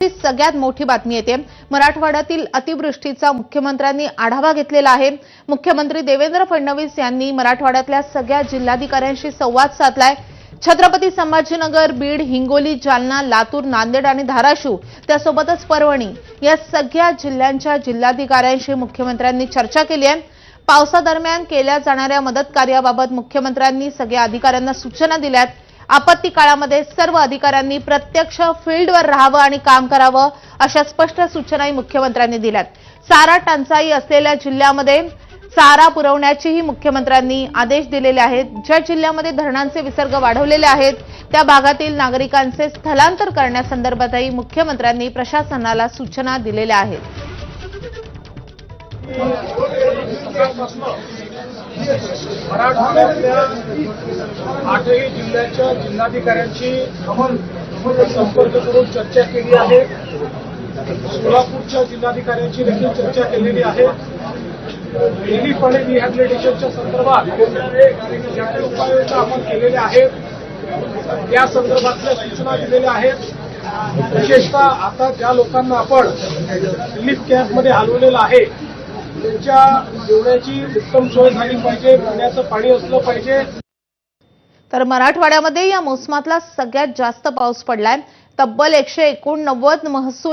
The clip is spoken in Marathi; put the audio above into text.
सगळ्यात मोठी बातमी येते। मराठवाड्यातील अतिवृष्टीचा मुख्यमंत्र्यांनी आढावा घेतलेला आहे। मुख्यमंत्री देवेंद्र फडणवीस यांनी मराठवाड्यातल्या सगळ्या जिल्हाधिकाऱ्यांशी संवाद साधलाय। छत्रपती संभाजीनगर, बीड, हिंगोली, जालना, लातूर, नांदेड आणि धाराशिव त्यासोबतच परभणी या सगळ्या जिल्ह्यांच्या जिल्हाधिकाऱ्यांशी मुख्यमंत्र्यांनी चर्चा केली आहे। पावसादरम्यान केल्या जाणाऱ्या मदत कार्याबाबत मुख्यमंत्र्यांनी सगळ्या अधिकाऱ्यांना सूचना दिल्यात। आपत्ती काळामध्ये सर्व अधिकाऱ्यांनी प्रत्यक्ष फील्डवर राहावं आणि काम करावं अशा स्पष्ट सूचनाही मुख्यमंत्र्यांनी दिल्यात। चारा टंचाई असलेल्या जिल्ह्यामध्ये चारा पुरवण्याचेही मुख्यमंत्र्यांनी आदेश दिलेले आहेत। ज्या जिल्ह्यामध्ये धरणांचे विसर्ग वाढवलेले आहेत त्या भागातील नागरिकांचे स्थलांतर करण्यासंदर्भातही मुख्यमंत्र्यांनी प्रशासनाला सूचना दिलेल्या आहेत। मराठवाड्यातल्या 8ही जिल्ह्याच्या जिल्हाधिकाऱ्यांची संपर्क करून चर्चा केली आहे। सोलापूरच्या जिल्हाधिकाऱ्यांची देखील चर्चा केलेली आहे। दिल्ली पाणी रिहॅबिलिटेशनच्या संदर्भात ज्या काही उपाययोजना आपण केलेल्या आहेत त्या संदर्भातल्या सूचना दिलेल्या आहेत। विशेषतः आता ज्या लोकांना आपण रिलीफ कॅम्पमध्ये हलवलेलं आहे त्यांच्या जेवणाची उत्तम सोय झाली पाहिजे, पिण्याचं पाणी असलं पाहिजे। तर मराठवाड्यामध्ये या मोसमातला सगळ्यात जास्त पाऊस पडलाय। तब्बल 189 महसूल